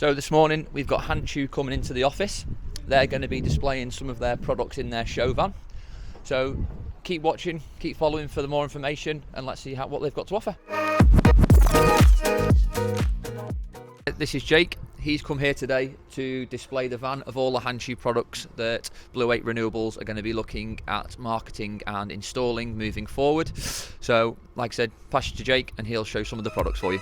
So this morning we've got Hanchu coming into the office. They're going to be displaying some of their products in their show van. So keep watching, keep following for the more information, and let's see what they've got to offer. This is Jake. He's come here today to display the van of all the Hanchu products that Ape Renewables are going to be looking at marketing and installing moving forward. So, like I said, pass it to Jake and he'll show some of the products for you.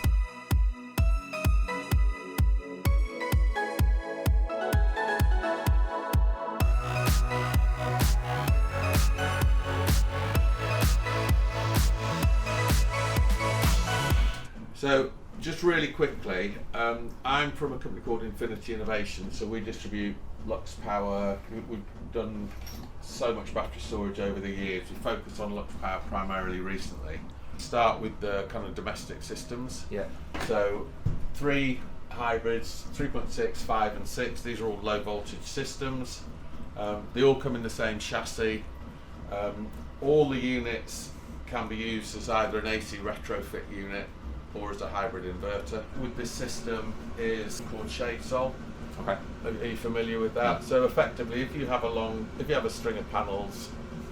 So, just really quickly, I'm from a company called Infinity Innovation, so we distribute Lux Power. We've done so much battery storage over the years. We focus on Lux Power primarily recently. Start with the kind of domestic systems. Yeah. So 3 hybrids, 3.6, 5 and 6. These are all low voltage systems. They all come in the same chassis. All the units can be used as either an AC retrofit unit or as a hybrid inverter. With this system is called shade sol. Okay. Are you familiar with that? Yeah. So effectively, if you have a string of panels,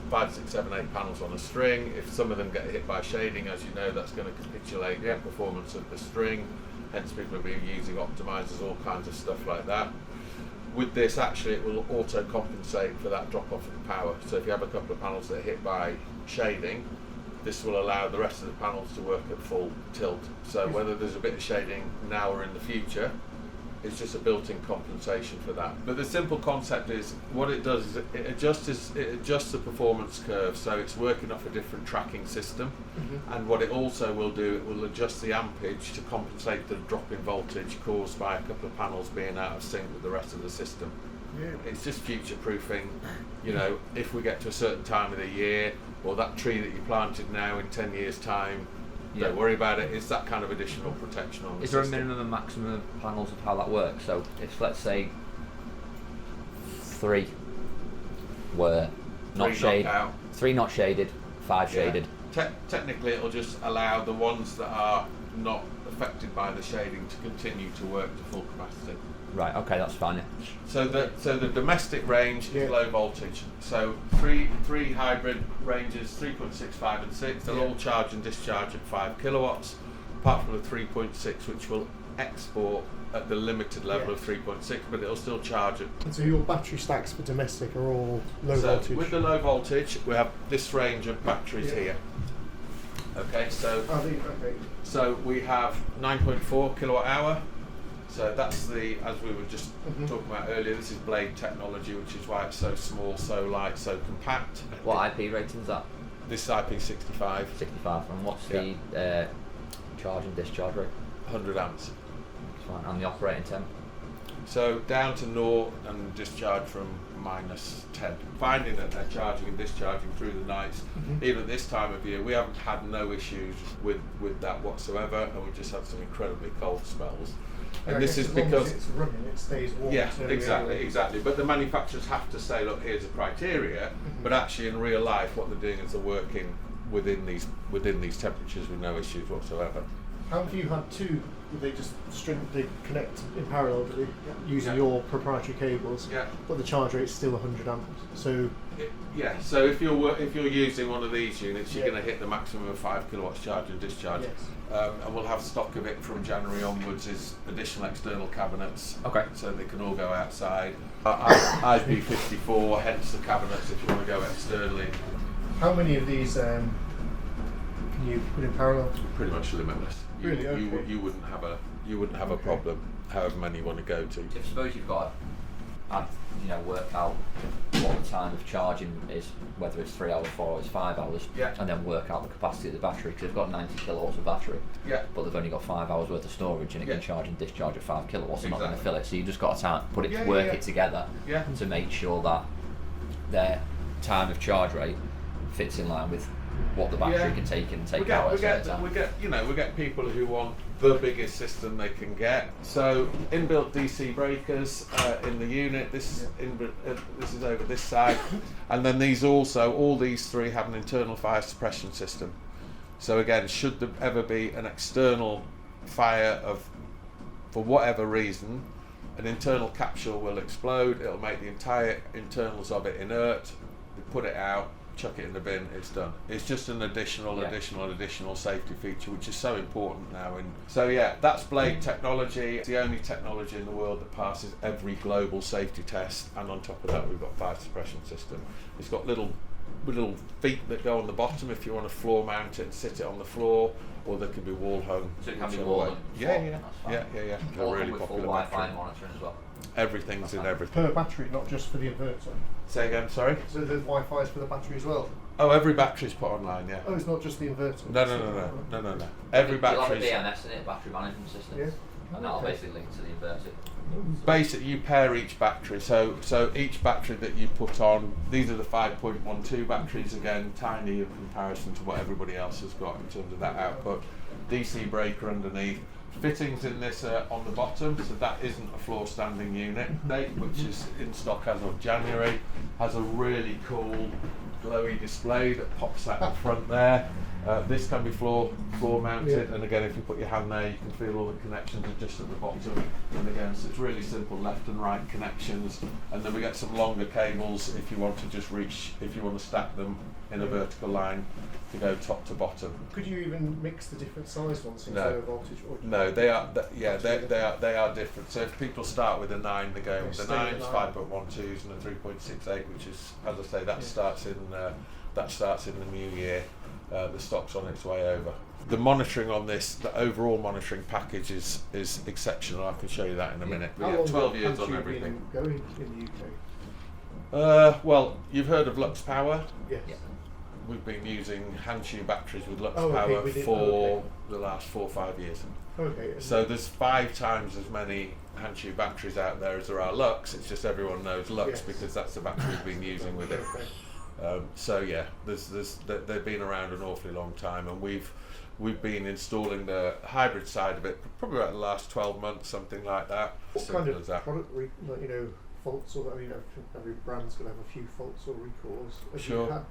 5, 6, 7, 8 panels on a string, if some of them get hit by shading, as you know, that's going to capitulate the performance of the string. Hence, people have been using optimizers, all kinds of stuff like that. With this, actually, it will auto compensate for that drop off of the power. So if you have a couple of panels that are hit by shading, this will allow the rest of the panels to work at full tilt. So whether there's a bit of shading now or in the future, it's just a built-in compensation for that. But the simple concept is, what it does is it adjusts the performance curve, so it's working off a different tracking system. Mm-hmm. And what it also will do, it will adjust the ampage to compensate the drop in voltage caused by a couple of panels being out of sync with the rest of the system. Yeah. It's just future-proofing, you know, if we get to a certain time of the year, or that tree that you planted now in 10 years' time, don't worry about it. It's that kind of additional protection on the Is there system. a minimum and maximum of panels of how that works? So if, let's say, 3 were not shaded, 3 not shaded, 5 shaded. Technically, it'll just allow the ones that are not affected by the shading to continue to work to full capacity. Right, okay, that's fine. Yeah. So the domestic range is low voltage. So three hybrid ranges, 3.6, 5 and 6. They'll all charge and discharge at 5 kilowatts, apart from the 3.6, which will export at the limited level of 3.6, but it'll still charge it. And so your battery stacks for domestic are all low voltage? With the low voltage, we have this range of batteries here. Okay, so we have 9.4 kilowatt hour. So that's as we were just talking about earlier, this is blade technology, which is why it's so small, so light, so compact. What IP rating is that? This is IP65. 65, and what's the charge and discharge rate? 100 amps. That's fine. And the operating temp? So down to 0 and discharge from -10. Finding that they're charging and discharging through the nights, even at this time of year, we haven't had no issues with that whatsoever, and we've just had some incredibly cold spells. And this is because it's running, it stays warm. Yeah, exactly. But the manufacturers have to say, look, here's a criteria. But actually, in real life, what they're doing is they're working within these temperatures with no issues whatsoever. How have you had 2? They just they connect in parallel using your proprietary cables, but the charge rate's still 100 amps. So so if you're using one of these units, you're going to hit the maximum of 5 kilowatts charge and discharge. Yes. And we'll have stock of it from January onwards as additional external cabinets. Okay. So they can all go outside. IP54, hence the cabinets if you want to go externally. How many of these can you put in parallel? Pretty much limitless. Really? Okay. You wouldn't have a problem however many you want to go to. I suppose you've got to work out what the time of charging is, whether it's 3 hours, 4 hours, 5 hours, and then work out the capacity of the battery, because they've got 90 kilowatts of battery, but they've only got 5 hours worth of storage, and it can charge and discharge at 5 kilowatts. They're not going to fill it, so you just got to put it work it together to make sure that their time of charge rate fits in line with what the battery can take and take out. We get people who want the biggest system they can get. So inbuilt DC breakers in the unit. This is over this side, and then all these 3 have an internal fire suppression system. So again, should there ever be an external fire for whatever reason, an internal capsule will explode. It'll make the entire internals of it inert. We put it out, chuck it in the bin, it's done. It's just an additional safety feature, which is so important now. So yeah, that's blade technology. It's the only technology in the world that passes every global safety test, and on top of that we've got fire suppression system. It's got little feet that go on the bottom if you want to floor mount it and sit it on the floor, or there could be wall hung. So it can be wall hung? Yeah. They're really with popular full Wi-Fi battery. monitoring as well? Everything's in everything. Per battery, not just for the inverter. Say again, sorry? So the Wi-Fi is for the battery as well? Oh, every battery's put online, yeah. Oh, it's not just the inverter? No. Every You'll have a battery's... BMS in it, battery management system, Yeah. and that'll basically link to the inverter. Basically, you pair each battery. So each battery that you put on, these are the 5.12 batteries, again, tiny in comparison to what everybody else has got in terms of that output. DC breaker underneath. Fittings in this on the bottom, so that isn't a floor standing unit, which is in stock as of January. Has a really cool glowy display that pops out the front there. This can be floor mounted, and again, if you put your hand there, you can feel all the connections are just at the bottom. And again, so it's really simple left and right connections. And then we get some longer cables if you want to just reach, if you want to stack them in a vertical line to go top to bottom. Could you even mix the different size ones in low voltage? No, they are different. So if people start with a 9, they go with the 9s, 5.12s, and a 3.68, which is, as I say, that starts in the new year. The stock's on its way over. The monitoring on this, the overall monitoring package is exceptional. I can show you that in a minute. We have 12 years on everything. Going in the UK? Well, you've heard of Lux Power. Yes. Yeah. We've been using Hanchu batteries with Lux Power for the last 4 or 5 years. Okay. So there's 5 times as many Hanchu batteries out there as there are Lux. It's just everyone knows Lux because that's the battery we've been using with it. So yeah, they've been around an awfully long time, and we've been installing the hybrid side of it probably about the last 12 months, something like that. What kind of product, faults, or every brand's going to have a few faults or recalls? Sure.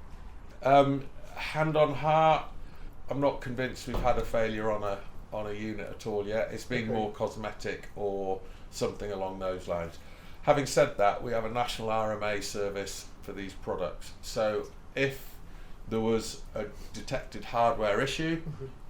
Hand on heart, I'm not convinced we've had a failure on a unit at all yet. It's been more cosmetic or something along those lines. Having said that, we have a national RMA service for these products. So if there was a detected hardware issue,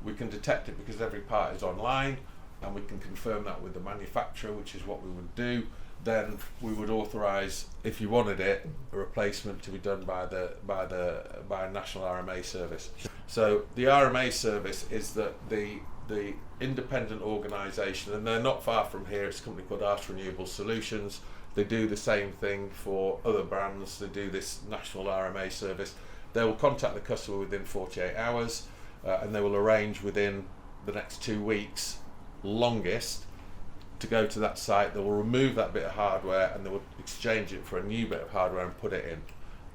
we can detect it because every part is online, and we can confirm that with the manufacturer, which is what we would do. Then we would authorise, if you wanted it, a replacement to be done by a national RMA service. So the RMA service is the independent organisation, and they're not far from here. It's a company called Ape Renewables Solutions. They do the same thing for other brands. They do this national RMA service. They will contact the customer within 48 hours, and they will arrange within the next 2 weeks, longest, to go to that site. They will remove that bit of hardware and they will exchange it for a new bit of hardware and put it in.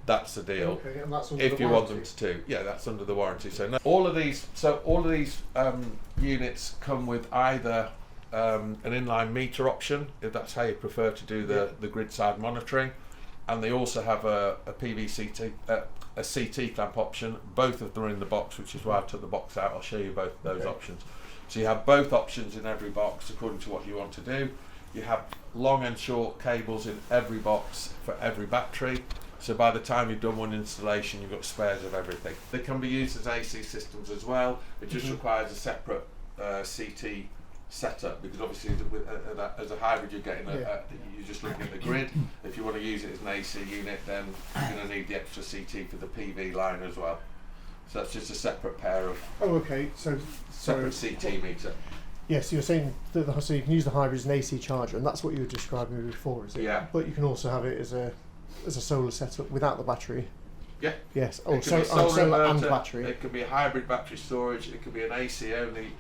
That's the deal. Okay, and that's under if the you warranty. want them to, yeah, that's under the warranty. So no, all of these units come with either an inline meter option, if that's how you prefer to do the grid side monitoring, and they also have a PVCT, a CT clamp option. Both of them are in the box, which is why I took the box out. I'll show you both of those options. So you have both options in every box according to what you want to do. You have long and short cables in every box for every battery. So by the time you've done one installation, you've got spares of everything. They can be used as AC systems as well. It just requires a separate CT setup, because obviously as a hybrid you're getting you're just looking at the grid. If you want to use it as an AC unit, then you're going to need the extra CT for the PV line as well. So that's just a separate pair of separate CT meter. Yes, you're saying that so you can use the hybrid as an AC charger, and that's what you were describing before, is it? Yeah. But you can also have it as a solar setup without the battery. Yeah. Yes. Solar and battery. It could be a hybrid battery storage. It could be an AC only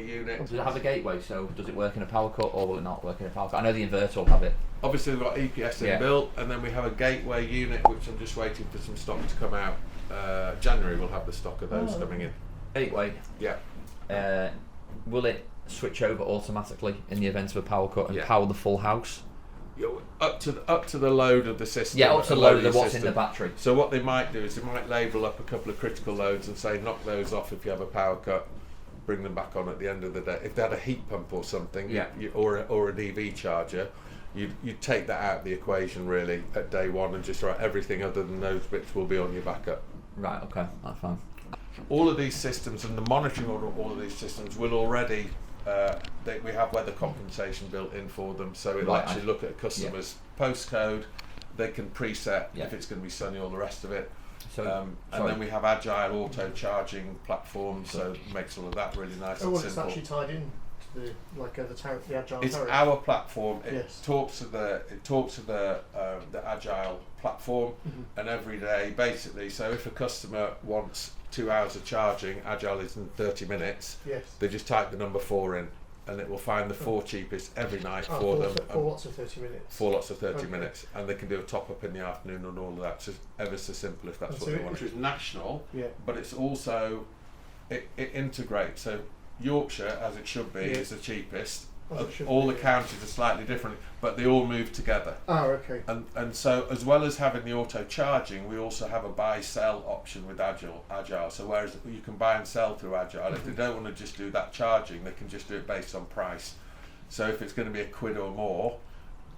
unit. Does it have a gateway? So does it work in a power cut, or will it not work in a power cut? I know the inverter will have it. Obviously we've got EPS inbuilt, and then we have a gateway unit, which I'm just waiting for some stock to come out. January we'll have the stock of those coming in. Gateway. Yeah. Will it switch over automatically in the event of a power cut and power the full house? Up to the load of the system. Yeah, up to the load of what's in the battery. So what they might do is they might label up a couple of critical loads and say knock those off if you have a power cut, bring them back on at the end of the day. If they had a heat pump or something, or an EV charger, you'd take that out of the equation really at day one and just write everything other than those bits will be on your backup. Right, okay, that's fine. All of these systems and the monitoring of all of these systems will already, we have weather compensation built in for them, so it'll actually look at a customer's postcode, they can preset if it's going to be sunny, all the rest of it. So, and then we have agile auto charging platforms, so it makes all of that really nice and simple. It's actually tied in to the agile. It's tariff. our platform. It talks to the agile platform, and every day basically. So if a customer wants 2 hours of charging, agile is in 30 minutes. They just type the number 4 in, and it will find the 4 cheapest every night for them. 4 lots of 30 minutes. 4 lots of 30 minutes, and they can do a top up in the afternoon and all of that. It's ever so simple if that's what they want. Which is national, but it's also it integrates. So Yorkshire, as it should be, is the cheapest. All the counties are slightly different, but they all move together. Oh, okay. And so, as well as having the auto charging, we also have a buy-sell option with Agile. So whereas you can buy and sell through Agile, if they don't want to just do that charging, they can just do it based on price. So if it's going to be £1 or more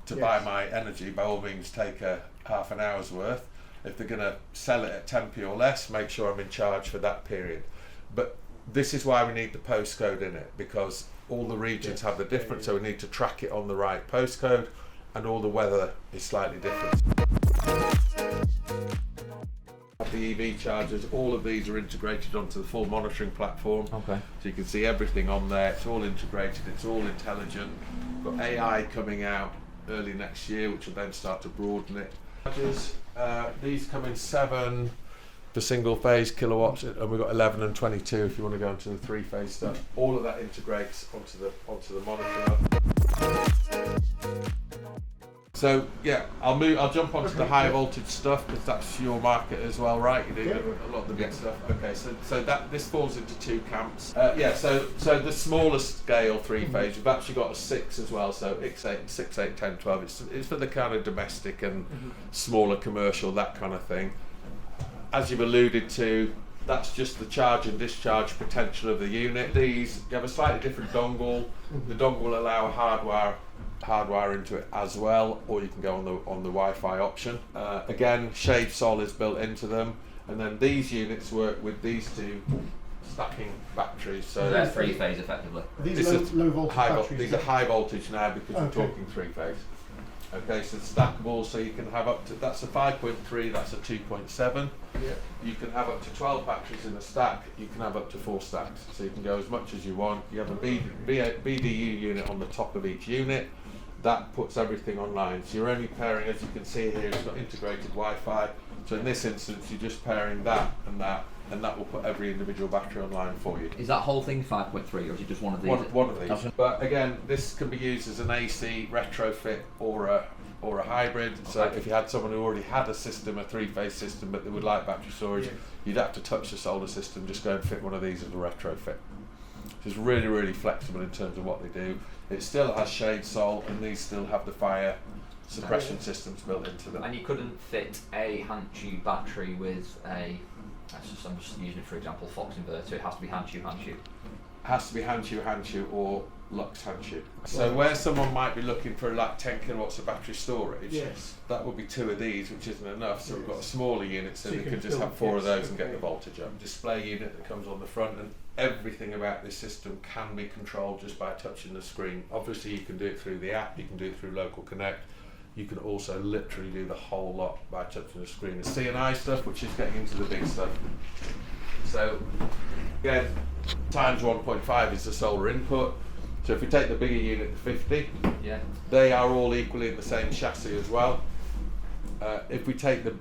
to buy my energy, by all means take a half an hour's worth. If they're going to sell it at 10p or less, make sure I'm in charge for that period. But this is why we need the postcode in it, because all the regions have the difference, so we need to track it on the right postcode, and all the weather is slightly different. The EV chargers, all of these are integrated onto the full monitoring platform. So you can see everything on there, it's all integrated, it's all intelligent. We've got AI coming out early next year, which will then start to broaden it. These come in 7 for single phase kilowatts, and we've got 11 and 22 if you want to go into the 3-phase stuff. All of that integrates onto the monitor. So yeah, I'll jump onto the high voltage stuff, because that's your market as well, right? You do a lot of the big stuff. Okay, so this falls into 2 camps. So the smaller scale 3-phase, we've actually got a 6 as well, so 6, 8, 10, 12. It's for the kind of domestic and smaller commercial, that kind of thing. As you've alluded to, that's just the charge and discharge potential of the unit. These, you have a slightly different dongle. The dongle will allow hardwire into it as well, or you can go on the Wi-Fi option. Again, shade sol is built into them, and then these units work with these 2 stacking batteries. So they're 3-phase effectively. These are low voltage batteries. These are high voltage now, because we're talking 3-phase. Okay, so stackable, so you can have up to, that's a 5.3, that's a 2.7. You can have up to 12 batteries in a stack, you can have up to 4 stacks, so you can go as much as you want. You have a BDU unit on the top of each unit, that puts everything online. So you're only pairing, as you can see here, it's got integrated Wi-Fi, so in this instance you're just pairing that, and that will put every individual battery online for you. Is that whole thing 5.3, or is it just one of these? One of these. But again, this can be used as an AC retrofit or a hybrid. So if you had someone who already had a system, a 3-phase system, but they would like battery storage, you'd have to touch the solar system, just go and fit one of these as a retrofit. It's really, really flexible in terms of what they do. It still has shade sol, and these still have the fire suppression systems built into them. And you couldn't fit a Hanchu battery with a, I'm just using it for example, Fox inverter. It has to be Hanchu. Has to be Hanchu or Lux Hanchu. So where someone might be looking for like 10 kilowatts of battery storage, that would be 2 of these, which isn't enough. So we've got a smaller unit, so we could just have 4 of those and get the voltage up. Display unit that comes on the front, and everything about this system can be controlled just by touching the screen. Obviously, you can do it through the app, you can do it through Local Connect. You can also literally do the whole lot by touching the screen. The C&I stuff, which is getting into the big stuff. So again, times 1.5 is the solar input. So if we take the bigger unit, the 50, they are all equally in the same chassis as well. If we take the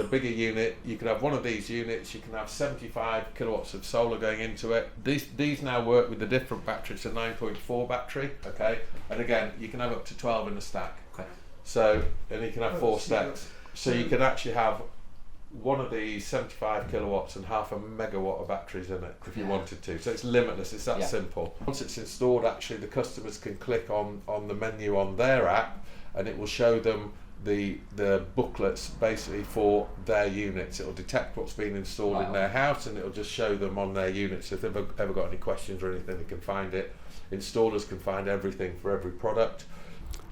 bigger unit, you can have one of these units, you can have 75 kilowatts of solar going into it. These now work with the different batteries, a 9.4 battery, okay? And again, you can have up to 12 in a stack. Okay. So, and you can have 4 stacks. So you can actually have one of these 75 kilowatts and half a megawatt of batteries in it if you wanted to. So it's limitless, it's that simple. Once it's installed, actually the customers can click on the menu on their app, and it will show them the booklets basically for their units. It'll detect what's been installed in their house, and it'll just show them on their units. If they've ever got any questions or anything, they can find it. Installers can find everything for every product.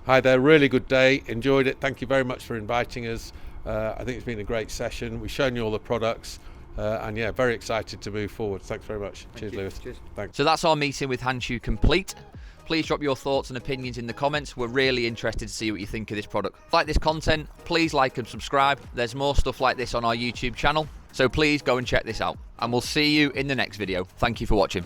Hi there, really good day, enjoyed it. Thank you very much for inviting us. I think it's been a great session. We've shown you all the products, and yeah, very excited to move forward. Thanks very much. Cheers, Lewis. Cheers. Thanks. So that's our meeting with Hanchu complete. Please drop your thoughts and opinions in the comments. We're really interested to see what you think of this product. If you like this content, please like and subscribe. There's more stuff like this on our YouTube channel, so please go and check this out. And we'll see you in the next video. Thank you for watching.